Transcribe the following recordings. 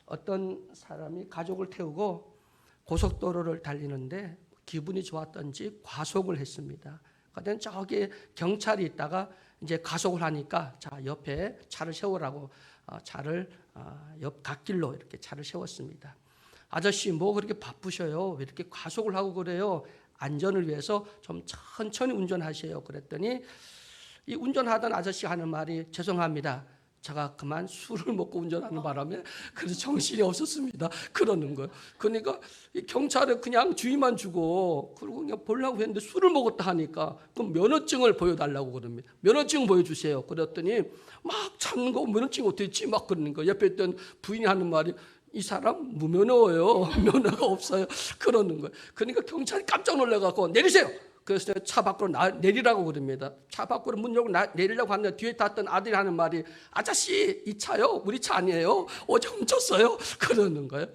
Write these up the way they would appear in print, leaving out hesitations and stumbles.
어떤 사람이 가족을 태우고 고속도로를 달리는데 기분이 좋았던지 과속을 했습니다. 그때 저기 경찰이 있다가 이제 과속을 하니까 자 옆에 차를 세우라고 차를 옆 갓길로 이렇게 차를 세웠습니다. 아저씨 뭐 그렇게 바쁘셔요? 왜 이렇게 과속을 하고 그래요? 안전을 위해서 좀 천천히 운전하세요. 그랬더니 이 운전하던 아저씨 하는 말이 죄송합니다. 제가 그만 술을 먹고 운전하는 바람에 그래서 정신이 없었습니다. 그러는 거예요. 그러니까 이 경찰에 그냥 주의만 주고 그리고 그냥 보려고 했는데 술을 먹었다 하니까 그럼 면허증을 보여달라고 그럽니다. 면허증 보여주세요. 그랬더니 막 찾는 거 면허증 어떻게 있지? 막 그러는 거예요. 옆에 있던 부인이 하는 말이 이 사람 무면허예요. 면허가 없어요. 그러는 거예요. 그러니까 경찰이 깜짝 놀라갖고 내리세요. 그래서 차 밖으로 내리라고 그럽니다. 차 밖으로 문 열고 내리려고 하는데 뒤에 탔던 아들이 하는 말이 아저씨 이 차요? 우리 차 아니에요? 어제 훔쳤어요? 그러는 거예요.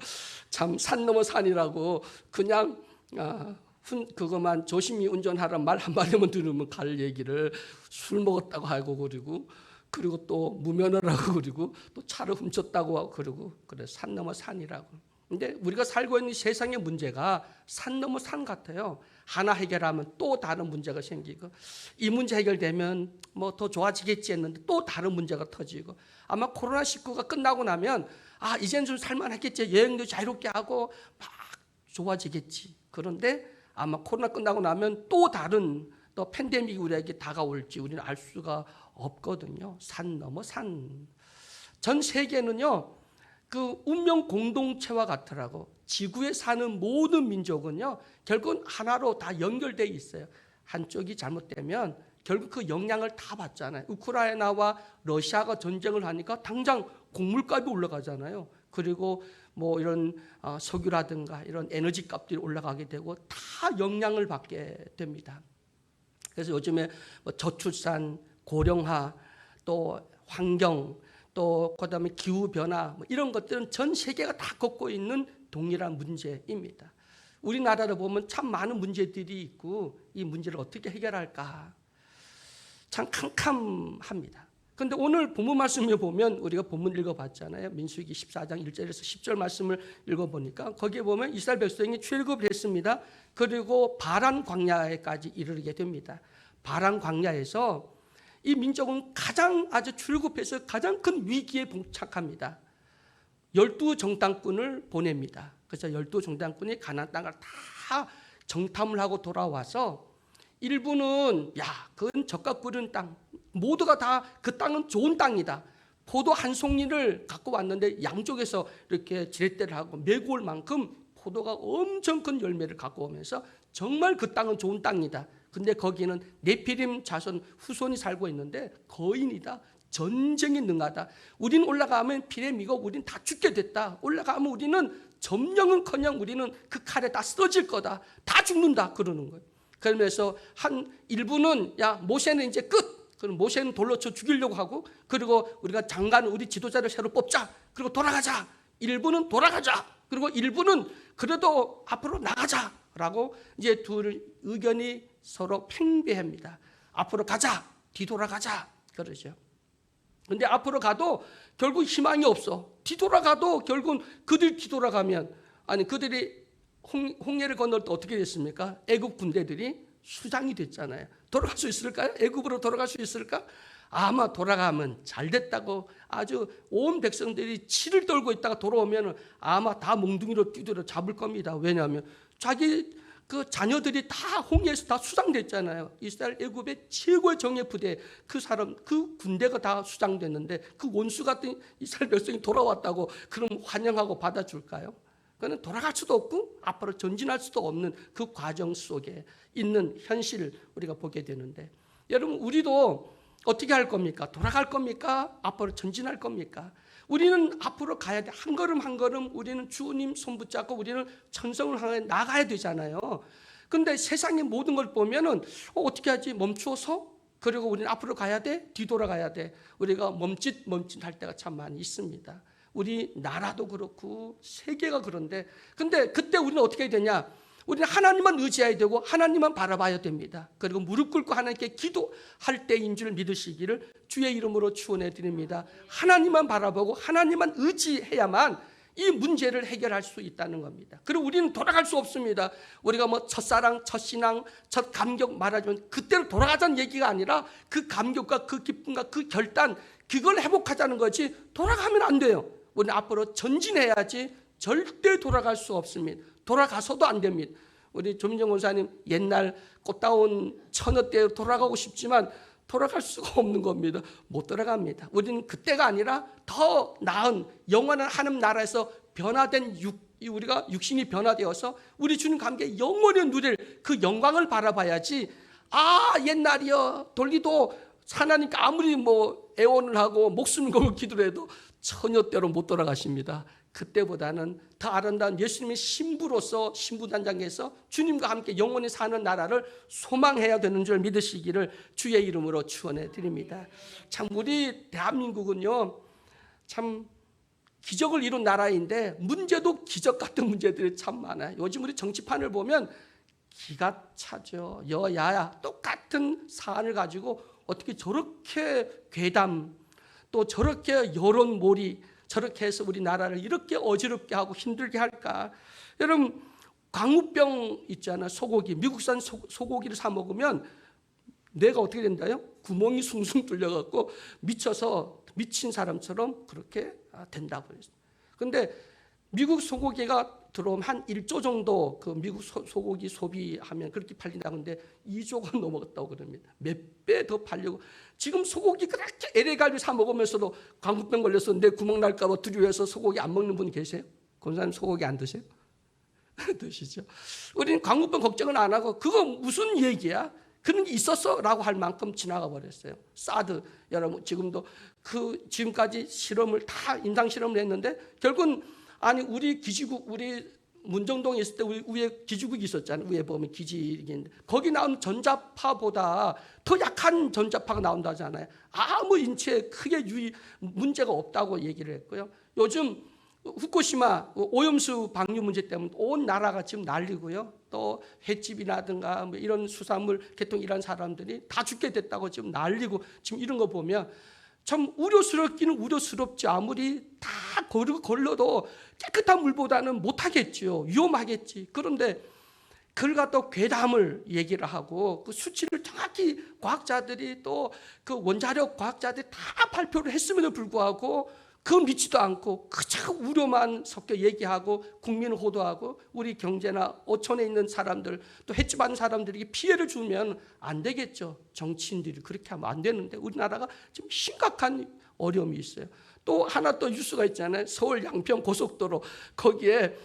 참 산 넘어 산이라고 그냥 그것만 조심히 운전하라는 말 한마디만 들으면 갈 얘기를 술 먹었다고 하고 그리고 또 무면허라고 그러고 또 차를 훔쳤다고 하고 그러고 그래 산 넘어 산이라고. 근데 우리가 살고 있는 세상의 문제가 산 넘어 산 같아요. 하나 해결하면 또 다른 문제가 생기고 이 문제 해결되면 뭐 더 좋아지겠지 했는데 또 다른 문제가 터지고 아마 코로나19가 끝나고 나면 이제는 좀 살만하겠지. 여행도 자유롭게 하고 막 좋아지겠지. 그런데 아마 코로나 끝나고 나면 또 다른 또 팬데믹이 우리에게 다가올지 우리는 알 수가 없거든요. 산 넘어 산. 전 세계는요. 그 운명 공동체와 같으라고 지구에 사는 모든 민족은요 결국은 하나로 다 연결되어 있어요. 한쪽이 잘못되면 결국 그 영향을 다 받잖아요. 우크라이나와 러시아가 전쟁을 하니까 당장 곡물값이 올라가잖아요. 그리고 뭐 이런 석유라든가 이런 에너지 값들이 올라가게 되고 다 영향을 받게 됩니다. 그래서 요즘에 뭐 저출산, 고령화, 또 환경, 또 그다음에 기후 변화 뭐 이런 것들은 전 세계가 다 겪고 있는 동일한 문제입니다. 우리나라를 보면 참 많은 문제들이 있고 이 문제를 어떻게 해결할까 참 캄캄합니다. 그런데 오늘 본문 말씀을 보면 우리가 본문 읽어봤잖아요. 민수기 14장 1절에서 10절 말씀을 읽어보니까 거기에 보면 이스라엘 백성이 출애굽을 했습니다. 그리고 바란 광야에까지 이르게 됩니다. 바란 광야에서 이 민족은 아주 출애굽해서 가장 큰 위기에 봉착합니다. 12정탐꾼을 보냅니다. 그래서 12정탐꾼이 가나안 땅을 다 정탐을 하고 돌아와서 일부는 그건 젖과 꿀은 땅, 모두가 다 그 땅은 좋은 땅이다. 포도 한 송이를 갖고 왔는데 양쪽에서 이렇게 지렛대를 하고 메고 올 만큼 포도가 엄청 큰 열매를 갖고 오면서 정말 그 땅은 좋은 땅이다. 근데 거기는 네피림 자손 후손이 살고 있는데 거인이다. 전쟁에 능하다. 우리는 올라가면 피에 미고 우리는 다 죽게 됐다. 올라가면 우리는 점령은커녕 우리는 그 칼에 다 쓰러질 거다. 다 죽는다. 그러는 거예요. 그러면서 한 일부는 모세는 이제 끝. 그럼 모세는 돌로 쳐 죽이려고 하고 그리고 우리가 장관 우리 지도자를 새로 뽑자. 그리고 돌아가자. 일부는 돌아가자. 그리고 일부는 그래도 앞으로 나가자라고 이제 둘 의견이 서로 팽배합니다. 앞으로 가자, 뒤돌아가자 그러죠. 그런데 앞으로 가도 결국 희망이 없어. 뒤돌아가도 결국은 그들 뒤돌아가면 그들이 홍해를 건널 때 어떻게 됐습니까? 애굽 군대들이 수장이 됐잖아요. 돌아갈 수 있을까요? 애굽으로 돌아갈 수 있을까? 아마 돌아가면 잘 됐다고 아주 온 백성들이 치를 떨고 있다가 돌아오면 아마 다 몽둥이로 뛰들어 잡을 겁니다. 왜냐하면 자기 그 자녀들이 다 홍해에서 다 수장됐잖아요. 이스라엘 애굽의 최고의 정예 부대 그 군대가 다 수장됐는데 그 원수 같은 이스라엘 백성이 돌아왔다고 그럼 환영하고 받아줄까요? 그는 돌아갈 수도 없고 앞으로 전진할 수도 없는 그 과정 속에 있는 현실을 우리가 보게 되는데 여러분 우리도 어떻게 할 겁니까? 돌아갈 겁니까? 앞으로 전진할 겁니까? 우리는 앞으로 가야 돼. 한 걸음 한 걸음 우리는 주님 손 붙잡고 우리는 천성을 향해 나가야 되잖아요. 그런데 세상의 모든 걸 보면은 어떻게 하지? 멈추어서? 그리고 우리는 앞으로 가야 돼? 뒤돌아가야 돼. 우리가 멈칫할 때가 참 많이 있습니다. 우리 나라도 그렇고 세계가 그런데 근데 그때 우리는 어떻게 해야 되냐? 우리는 하나님만 의지해야 되고 하나님만 바라봐야 됩니다. 그리고 무릎 꿇고 하나님께 기도할 때인 줄 믿으시기를 주의 이름으로 축원해 드립니다. 하나님만 바라보고 하나님만 의지해야만 이 문제를 해결할 수 있다는 겁니다. 그리고 우리는 돌아갈 수 없습니다. 우리가 뭐 첫사랑, 첫신앙, 첫 감격 말하자면 그때로 돌아가자는 얘기가 아니라 그 감격과 그 기쁨과 그 결단, 그걸 회복하자는 거지 돌아가면 안 돼요. 우리는 앞으로 전진해야지 절대 돌아갈 수 없습니다. 돌아가서도 안 됩니다. 우리 조민정 권사님 옛날 꽃다운 처녀 때로 돌아가고 싶지만 돌아갈 수가 없는 겁니다. 못 돌아갑니다. 우리는 그때가 아니라 더 나은 영원한 하나님 나라에서 변화된 우리가 육신이 변화되어서 우리 주님과 함께 영원히 누릴 그 영광을 바라봐야지. 아, 옛날이여 돌리도 하나님께 아무리 뭐 애원을 하고 목숨을 걸고 기도를 해도 처녀 때로 못 돌아가십니다. 그때보다는 더 아름다운 예수님의 신부로서 신부단장에서 주님과 함께 영원히 사는 나라를 소망해야 되는 줄 믿으시기를 주의 이름으로 축원해 드립니다. 참 우리 대한민국은요, 참 기적을 이룬 나라인데 문제도 기적 같은 문제들이 참 많아요. 요즘 우리 정치판을 보면 기가 차죠. 여야야 똑같은 사안을 가지고 어떻게 저렇게 괴담, 또 저렇게 여론몰이, 저렇게 해서 우리나라를 이렇게 어지럽게 하고 힘들게 할까? 여러분, 광우병 있잖아요. 소고기, 미국산 소고기를 사 먹으면 뇌가 어떻게 된다요? 구멍이 숭숭 뚫려갖고 미쳐서 미친 사람처럼 그렇게 된다고 그랬어요. 그런데 미국 소고기가 들어오면 한 1조 정도 그 미국 소고기 소비하면 그렇게 팔린다고 하는데 2조가 넘어갔다고 그럽니다. 몇 배 더 팔려고. 지금 소고기 그렇게 LA갈비 사 먹으면서도 광우병 걸려서 내 구멍 날까 봐 두려워해서 소고기 안 먹는 분 계세요? 권사님 소고기 안 드세요? 드시죠. 우리는 광우병 걱정은 안 하고 그거 무슨 얘기야? 그런 게 있었어? 라고 할 만큼 지나가 버렸어요. 사드, 여러분 지금도 지금까지 실험을 다 임상 실험을 했는데 결국은 아니 우리 기지국, 우리 문정동에 있을 때 우리 위에 기지국이 있었잖아요. 위에 보면 기지인데 거기 나온 전자파보다 더 약한 전자파가 나온다잖아요. 아무 인체에 크게 문제가 없다고 얘기를 했고요. 요즘 후쿠시마 오염수 방류 문제 때문에 온 나라가 지금 난리고요. 또 횟집이라든가 뭐 이런 수산물 개통 일한 사람들이 다 죽게 됐다고 지금 난리고, 지금 이런 거 보면 참 우려스럽기는 우려스럽지. 아무리 다 걸러도 깨끗한 물보다는 못하겠죠. 위험하겠지. 그런데 그걸 갖다 괴담을 얘기를 하고 그 수치를 정확히 과학자들이 또 그 원자력 과학자들이 다 발표를 했음에도 불구하고 그걸 믿지도 않고 그저 우려만 섞여 얘기하고 국민을 호도하고 우리 경제나 어촌에 있는 사람들 또 횟집하는 사람들에게 피해를 주면 안 되겠죠. 정치인들이 그렇게 하면 안 되는데 우리나라가 지금 심각한 어려움이 있어요. 또 하나 또 뉴스가 있잖아요. 서울 양평 고속도로 거기에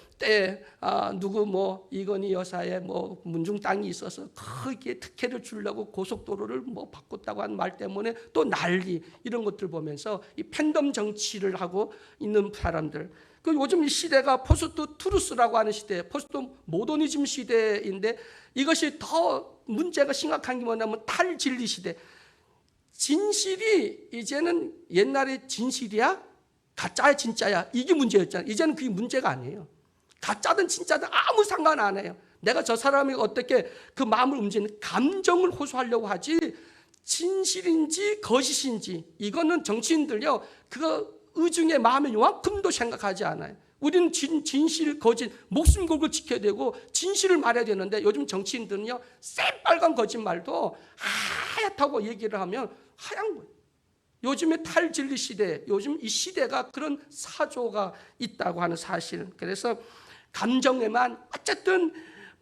누구 뭐 이건희 여사의 뭐 문중 땅이 있어서 거기에 특혜를 주려고 고속도로를 뭐 바꿨다고 한 말 때문에 또 난리, 이런 것들 보면서 이 팬덤 정치를 하고 있는 사람들. 그 요즘 이 시대가 포스트 트루스라고 하는 시대, 포스트 모더니즘 시대인데 이것이 더 문제가 심각한 게 뭐냐면 탈진리 시대. 진실이 이제는 옛날에 진실이야? 가짜야 진짜야? 이게 문제였잖아요. 이제는 그게 문제가 아니에요. 가짜든 진짜든 아무 상관 안 해요. 내가 저 사람이 어떻게 그 마음을 움직이는 감정을 호소하려고 하지 진실인지 거짓인지 이거는 정치인들요 그거 의중의 마음의 요만큼도 생각하지 않아요. 우리는 진실 거짓 목숨 걸고 지켜야 되고 진실을 말해야 되는데 요즘 정치인들은요 새빨간 거짓말도 하얗다고 얘기를 하면 하얀 거예요. 요즘의 탈진리 시대, 요즘 이 시대가 그런 사조가 있다고 하는 사실. 그래서 감정에만 어쨌든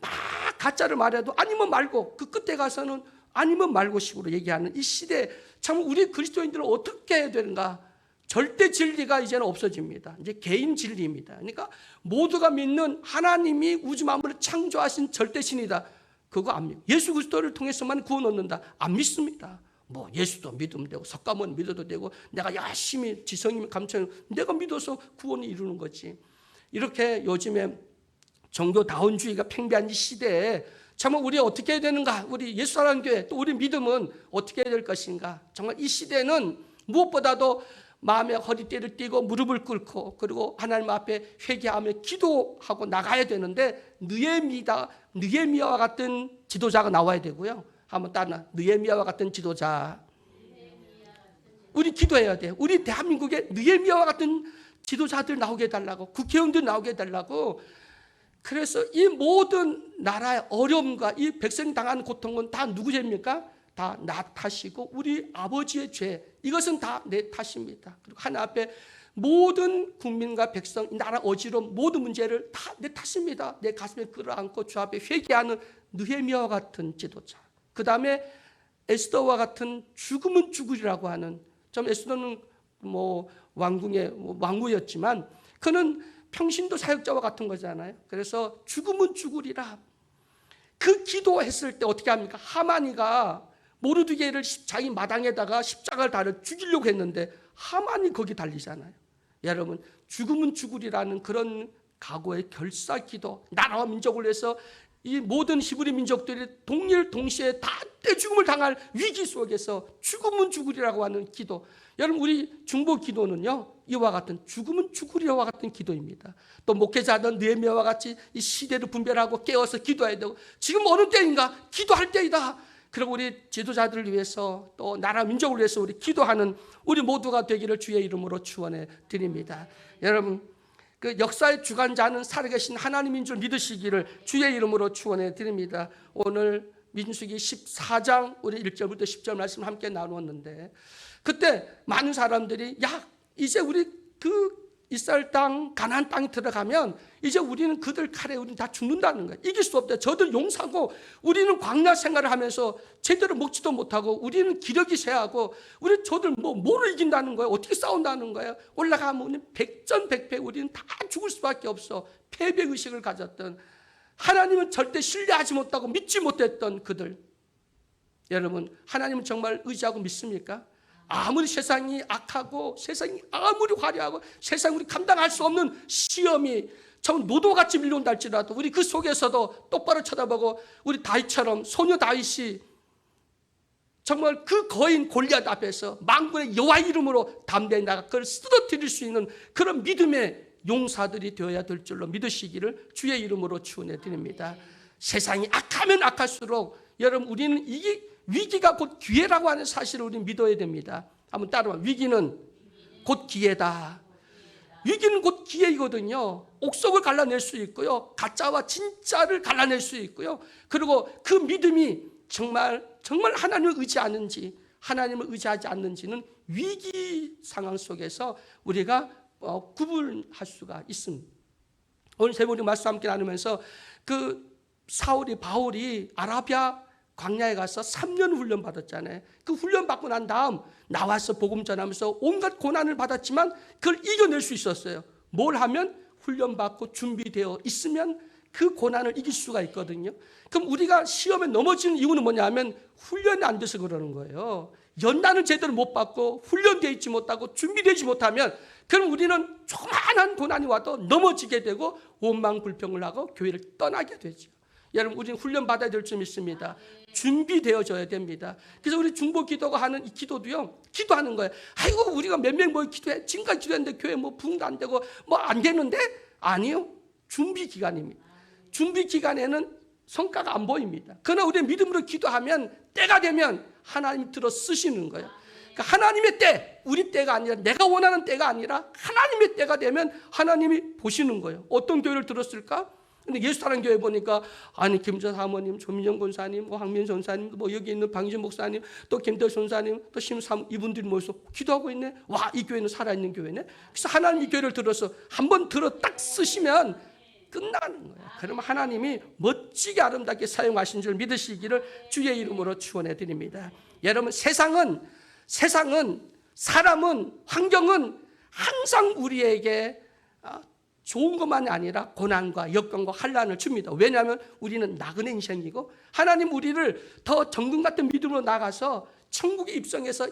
막 가짜를 말해도 아니면 말고 그 끝에 가서는 아니면 말고 식으로 얘기하는 이 시대. 참 우리 그리스도인들은 어떻게 해야 되는가? 절대 진리가 이제는 없어집니다. 이제 개인 진리입니다. 그러니까 모두가 믿는 하나님이 우주 만물을 창조하신 절대신이다. 그거 안 믿어요. 예수 그리스도를 통해서만 구원 얻는다. 안 믿습니다. 뭐 예수도 믿으면 되고 석가모니 믿어도 되고 내가 열심히 지성이 감춰 내가 믿어서 구원을 이루는 거지. 이렇게 요즘에 종교다운주의가 팽배한 이 시대에 정말 우리 어떻게 해야 되는가? 우리 예수사랑교회 또 우리 믿음은 어떻게 해야 될 것인가? 정말 이 시대는 무엇보다도 마음의 허리띠를 띠고 무릎을 꿇고 그리고 하나님 앞에 회개하며 기도하고 나가야 되는데 느헤미야와 같은 지도자가 나와야 되고요. 한번 따라 느헤미야와 같은 지도자. 우리 기도해야 돼. 우리 대한민국에 느헤미야와 같은 지도자들 나오게 해달라고, 국회의원들 나오게 해달라고. 그래서 이 모든 나라의 어려움과 이 백성이 당하는 고통은 다 누구 죄입니까? 다 나 탓이고 우리 아버지의 죄, 이것은 다 내 탓입니다. 그리고 하나님 앞에 모든 국민과 백성, 나라 어지러움 모든 문제를 다 내 탓입니다. 내 가슴에 끌어안고 주 앞에 회개하는 느헤미야와 같은 지도자, 그 다음에 에스더와 같은 죽으면 죽으리라고 하는, 좀 에스더는 왕궁의 왕후였지만 그는 평신도 사역자와 같은 거잖아요. 그래서 죽으면 죽으리라. 그 기도했을 때 어떻게 합니까? 하만이가 모르드게를 자기 마당에다가 십자가를 달아 죽이려고 했는데 하만이 거기 달리잖아요. 여러분, 죽으면 죽으리라는 그런 각오의 결사기도, 나라와 민족을 위해서 이 모든 히브리 민족들이 동시에 다 떼죽음을 당할 위기 속에서 죽으면 죽으리라고 하는 기도. 여러분, 우리 중보 기도는요, 이와 같은 죽으면 죽으리와 같은 기도입니다. 또 목회자는 느헤미야와 같이 이 시대를 분별하고 깨어서 기도해야 되고, 지금 어느 때인가? 기도할 때이다. 그리고 우리 지도자들을 위해서 또 나라 민족을 위해서 우리 기도하는 우리 모두가 되기를 주의 이름으로 축원해 드립니다. 여러분, 그 역사의 주관자는 살아계신 하나님인 줄 믿으시기를 주의 이름으로 축원해 드립니다. 오늘 민수기 14장 우리 1절부터 10절 말씀 함께 나누었는데, 그때 많은 사람들이 이제 우리 그 이스라엘 땅 가나안 땅에 들어가면 이제 우리는 그들 칼에 우리는 다 죽는다는 거예요. 이길 수 없다. 저들 용사고 우리는 광야 생활을 하면서 제대로 먹지도 못하고 우리는 기력이 쇠하고 우리 저들 뭐를 이긴다는 거예요. 어떻게 싸운다는 거예요. 올라가면 우리는 백전백패, 우리는 다 죽을 수밖에 없어. 패배의식을 가졌던, 하나님은 절대 신뢰하지 못하고 믿지 못했던 그들. 여러분, 하나님은 정말 의지하고 믿습니까? 아무리 세상이 악하고 세상이 아무리 화려하고 세상이 우리 감당할 수 없는 시험이 참 노도같이 밀려온다 할지라도 우리 그 속에서도 똑바로 쳐다보고 우리 다윗처럼, 소녀 다윗이 정말 그 거인 골리앗 앞에서 만군의 여호와 이름으로 담대히 나가 그걸 쓰러뜨릴 수 있는 그런 믿음의 용사들이 되어야 될 줄로 믿으시기를 주의 이름으로 축원해 드립니다. 세상이 악하면 악할수록 여러분, 우리는 이게 위기가 곧 기회라고 하는 사실을 우리는 믿어야 됩니다. 한번 따라와. 위기는 곧 기회다. 위기는 곧 기회이거든요. 옥석을 갈라낼 수 있고요, 가짜와 진짜를 갈라낼 수 있고요, 그리고 그 믿음이 정말 하나님을 의지하는지 하나님을 의지하지 않는지는 위기 상황 속에서 우리가 구분할 수가 있습니다. 오늘 새벽 우리 말씀 함께 나누면서 그 바울이 아라비아 광야에 가서 3년 훈련 받았잖아요. 그 훈련 받고 난 다음 나와서 복음 전하면서 온갖 고난을 받았지만 그걸 이겨낼 수 있었어요. 뭘 하면? 훈련 받고 준비되어 있으면 그 고난을 이길 수가 있거든요. 그럼 우리가 시험에 넘어지는 이유는 뭐냐면 훈련이 안 돼서 그러는 거예요. 연단을 제대로 못 받고 훈련되어 있지 못하고 준비되지 못하면 그럼 우리는 조그마한 고난이 와도 넘어지게 되고 원망불평을 하고 교회를 떠나게 되죠. 여러분, 우리는 훈련 받아야 될 줄 믿습니다. 준비되어져야 됩니다. 그래서 우리 중보 기도가 하는 이 기도도요, 기도하는 거예요. 아이고, 우리가 몇 명 모여 기도해, 지금까지 기도했는데 교회 부흥도 안 되고 안 되는데? 아니요, 준비 기간입니다. 준비 기간에는 성과가 안 보입니다. 그러나 우리 믿음으로 기도하면 때가 되면 하나님이 들어 쓰시는 거예요. 그러니까 하나님의 때, 우리 때가 아니라, 내가 원하는 때가 아니라 하나님의 때가 되면 하나님이 보시는 거예요. 어떤 교회를 들었을까? 근데 예수사랑 교회 보니까 김전 사모님, 조민정 권사님, 황민 전사님, 여기 있는 방진 목사님, 또 김대 전사님, 또 심사모, 이분들이 모여서 기도하고 있네. 와, 이 교회는 살아있는 교회네. 그래서 하나님 이 교회를 들어서 한번 딱 쓰시면 끝나는 거예요. 그러면 하나님이 멋지게 아름답게 사용하신 줄 믿으시기를 주의 이름으로 축원해 드립니다. 여러분, 세상은 사람은, 환경은 항상 우리에게 좋은 것만이 아니라 고난과 역경과 환난을 줍니다. 왜냐하면 우리는 나그네 인생이고 하나님 우리를 더 정금 같은 믿음으로 나가서 천국에 입성해서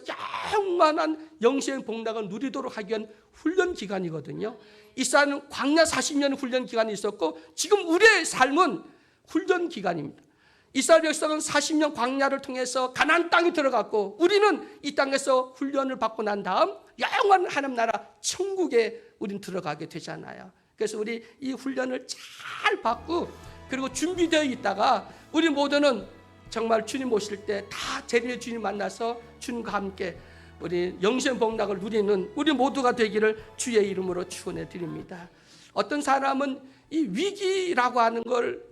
영원한 영생의 복락을 누리도록 하기 위한 훈련 기간이거든요. 이스라엘은 광야 40년 훈련 기간이 있었고 지금 우리의 삶은 훈련 기간입니다. 이스라엘 백성은 40년 광야를 통해서 가나안 땅에 들어갔고 우리는 이 땅에서 훈련을 받고 난 다음 영원한 하나님 나라 천국에 우린 들어가게 되잖아요. 그래서 우리 이 훈련을 잘 받고 그리고 준비되어 있다가 우리 모두는 정말 주님 오실 때 다 재림의 주님 만나서 주님과 함께 우리 영생 복락을 누리는 우리 모두가 되기를 주의 이름으로 축원해 드립니다. 어떤 사람은 이 위기라고 하는 걸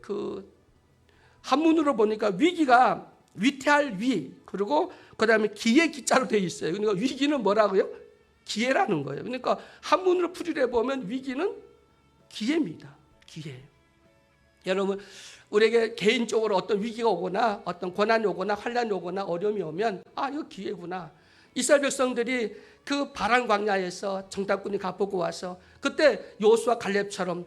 한문으로 보니까 위기가 위태할 위, 그리고 그다음에 기회 기자로 되어 있어요. 그러니까 위기는 뭐라고요? 기회라는 거예요. 그러니까 한문으로 풀이해 보면 위기는 기회입니다. 기회. 여러분, 우리에게 개인적으로 어떤 위기가 오거나 어떤 고난이 오거나 환난이 오거나 어려움이 오면 이거 기회구나. 이스라엘 백성들이 그 바란 광야에서 정탐꾼이 가보고 와서 그때 여호수아 갈렙처럼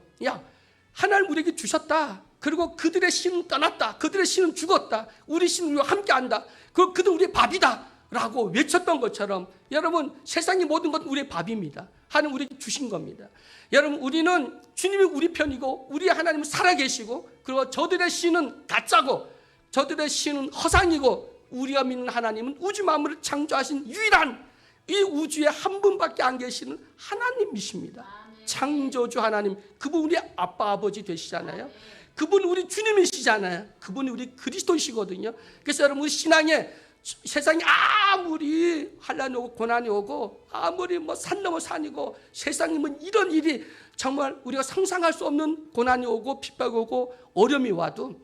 하나님 우리에게 주셨다. 그리고 그들의 신은 떠났다. 그들의 신은 죽었다. 우리 신은 우리와 함께한다. 그들 우리의 밥이다 라고 외쳤던 것처럼 여러분, 세상의 모든 것은 우리의 밥입니다. 하나님 우리에게 주신 겁니다. 여러분, 우리는 주님이 우리 편이고 우리 하나님은 살아계시고, 그리고 저들의 신은 가짜고 저들의 신은 허상이고, 우리가 믿는 하나님은 우주 만물을 창조하신 유일한 이 우주에 한 분밖에 안 계시는 하나님이십니다. 창조주 하나님, 그분 우리 아빠 아버지 되시잖아요. 그분 우리 주님이시잖아요. 그분이 우리 그리스도이시거든요. 그래서 여러분, 신앙에 세상에 아무리 환난이 오고 고난이 오고 아무리 산 넘어 산이고 세상에 이런 일이 정말 우리가 상상할 수 없는 고난이 오고 핍박이 오고 어려움이 와도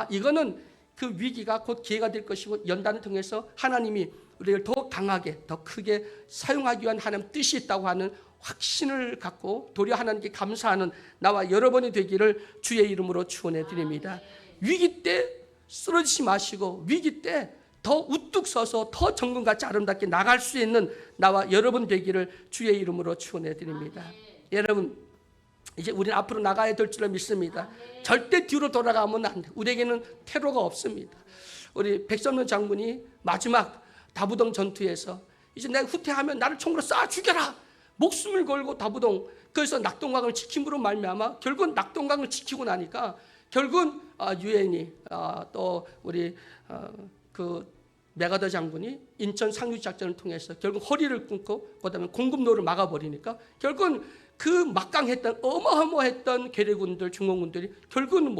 이거는 그 위기가 곧 기회가 될 것이고, 연단을 통해서 하나님이 우리를 더 강하게 더 크게 사용하기 위한 하나님 뜻이 있다고 하는 확신을 갖고 도리어 하나님께 감사하는 나와 여러분이 되기를 주의 이름으로 축원해 드립니다. 위기 때 쓰러지지 마시고 위기 때 더 우뚝 서서 더 정금같이 아름답게 나갈 수 있는 나와 여러분 되기를 주의 이름으로 축원해 드립니다. 여러분, 이제 우리는 앞으로 나가야 될 줄을 믿습니다. 절대 뒤로 돌아가면 안 돼. 우리에게는 테러가 없습니다. 우리 백선문 장군이 마지막 다부동 전투에서 이제 내가 후퇴하면 나를 총으로 쏴 죽여라, 목숨을 걸고 다부동, 그래서 낙동강을 지킴으로 말미암아 결국은 낙동강을 지키고 나니까 결국은 유엔이 또 우리 그 메가더 장군이 인천 상륙 작전을 통해서 결국 허리를 끊고 그다음에 공급로를 막아버리니까 결국은 그 막강했던 어마어마했던 괴뢰군들, 중공군들이 결국은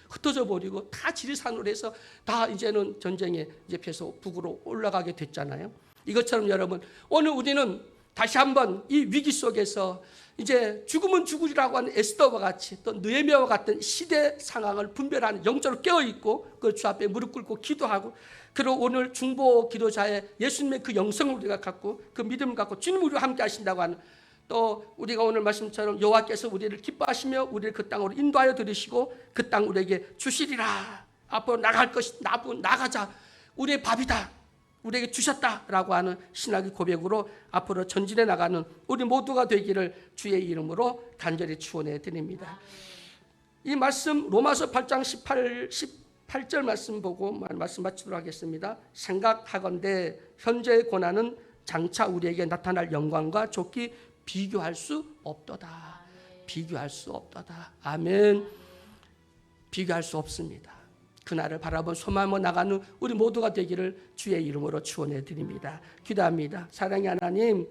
흩어져 버리고 다 지리산으로 해서 다 이제는 전쟁에 이제 피해서 북으로 올라가게 됐잖아요. 이것처럼 여러분, 오늘 우리는 다시 한번 이 위기 속에서 이제 죽으면 죽으리라고 하는 에스더와 같이 또 느헤미야와 같은 시대 상황을 분별하는 영적으로 깨어있고 그 주 앞에 무릎 꿇고 기도하고, 그리고 오늘 중보 기도자의 예수님의 그 영성을 우리가 갖고 그 믿음을 갖고 주님 우리와 함께 하신다고 하는, 또 우리가 오늘 말씀처럼 여호와께서 우리를 기뻐하시며 우리를 그 땅으로 인도하여 들이시고 그 땅 우리에게 주시리라. 앞으로 나갈 것이 나가자. 우리의 밥이다. 우리에게 주셨다라고 하는 신학의 고백으로 앞으로 전진해 나가는 우리 모두가 되기를 주의 이름으로 간절히 축원해 드립니다. 이 말씀 로마서 8장 18절 말씀 보고 말씀 마치도록 하겠습니다. 생각하건대 현재의 고난은 장차 우리에게 나타날 영광과 좋게 비교할 수 없도다. 비교할 수 없도다. 아멘. 비교할 수 없습니다. 그날을 바라본 소망으로 나가는 우리 모두가 되기를 주의 이름으로 축원해 드립니다. 기도합니다. 사랑의 하나님,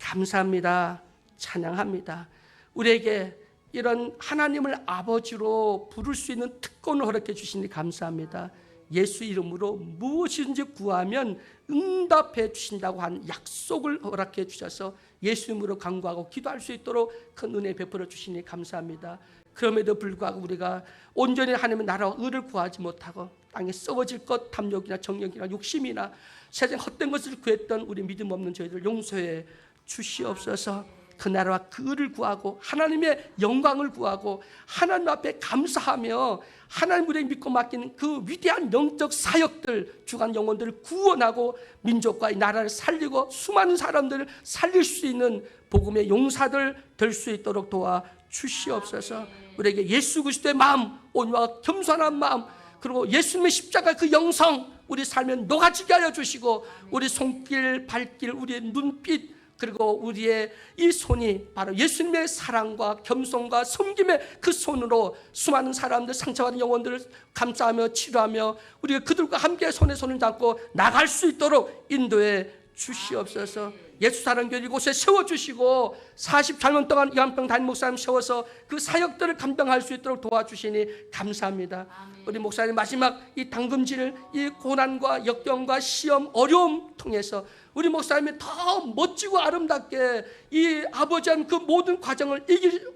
감사합니다. 찬양합니다. 우리에게 이런 하나님을 아버지로 부를 수 있는 특권을 허락해 주시니 감사합니다. 예수 이름으로 무엇이든지 구하면 응답해 주신다고 한 약속을 허락해 주셔서 예수 이름으로 간구하고 기도할 수 있도록 큰 은혜 베풀어 주시니 감사합니다. 그럼에도 불구하고 우리가 온전히 하나님의 나라와 의를 구하지 못하고 땅에 썩어질 것, 탐욕이나 정욕이나 욕심이나 세상 헛된 것을 구했던 우리 믿음 없는 저희들 용서해 주시옵소서. 그 나라와 그 의를 구하고 하나님의 영광을 구하고 하나님 앞에 감사하며 하나님 우리에게 믿고 맡기는 그 위대한 영적 사역들, 주간 영혼들을 구원하고 민족과 이 나라를 살리고 수많은 사람들을 살릴 수 있는 복음의 용사들 될 수 있도록 도와 주시옵소서. 우리에게 예수 그리스도의 마음, 온유와 겸손한 마음, 그리고 예수님의 십자가 그 영성 우리 삶에 녹아지게 하여 주시고 우리 손길, 발길, 우리의 눈빛, 그리고 우리의 이 손이 바로 예수님의 사랑과 겸손과 섬김의 그 손으로 수많은 사람들, 상처받은 영혼들을 감싸며 치료하며 우리가 그들과 함께 손에 손을 잡고 나갈 수 있도록 인도해 주시옵소서. 예수 사랑교회 이곳에 세워주시고 44년 동안 이한평 담임 목사님 세워서 그 사역들을 감당할 수 있도록 도와주시니 감사합니다. 우리 목사님 마지막 이 당금질, 이 고난과 역경과 시험, 어려움 통해서 우리 목사님이 더 멋지고 아름답게 이 아버지한 그 모든 과정을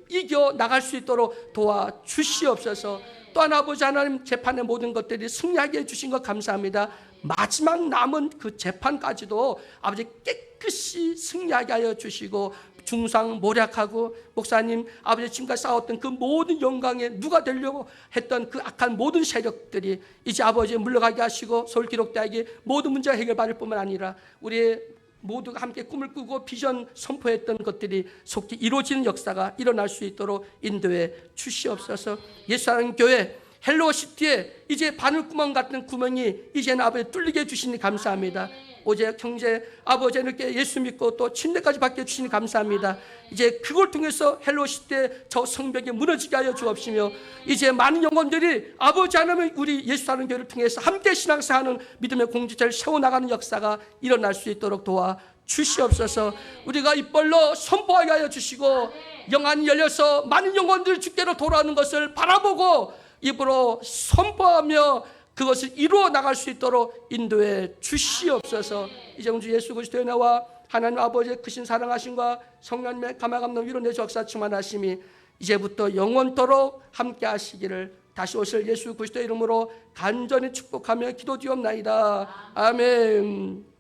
이겨 나갈 수 있도록 도와주시옵소서. 또한 아버지 하나님 재판의 모든 것들이 승리하게 해주신 것 감사합니다. 마지막 남은 그 재판까지도 아버지 깨끗이 승리하게 하여 주시고 중상 모략하고 목사님 아버지 지금까지 싸웠던 그 모든 영광에 누가 되려고 했던 그 악한 모든 세력들이 이제 아버지 물러가게 하시고 서울기록대학이 모든 문제가 해결받을 뿐만 아니라 우리 모두가 함께 꿈을 꾸고 비전 선포했던 것들이 속히 이루어지는 역사가 일어날 수 있도록 인도해 주시옵소서. 예수사랑 교회 헬로시티에 이제 바늘구멍 같은 구멍이 이제는 아버지 뚫리게 해주시니 감사합니다. 어제 형제 아버지 이렇게 예수 믿고 또 침례까지 받게 해주시니 감사합니다. 이제 그걸 통해서 헬로시티의 저 성벽이 무너지게 하여 주옵시며 이제 많은 영혼들이 아버지 하나님 우리 예수 사는 교회를 통해서 함께 신앙생활하는 믿음의 공동체를 세워나가는 역사가 일어날 수 있도록 도와 주시옵소서. 우리가 입벌로 선포하게 하여 주시고 영안이 열려서 많은 영혼들이 주께로 돌아오는 것을 바라보고 입으로 선포하며 그것을 이루어 나갈 수 있도록 인도해 주시옵소서. 이제 우리 예수 그리스도의 나와 하나님 아버지의 크신 사랑하심과 성령님의 감화감동 위로 내주 역사 충만하심이 이제부터 영원토록 함께 하시기를 다시 오실 예수 그리스도의 이름으로 간절히 축복하며 기도드리옵나이다. 아멘.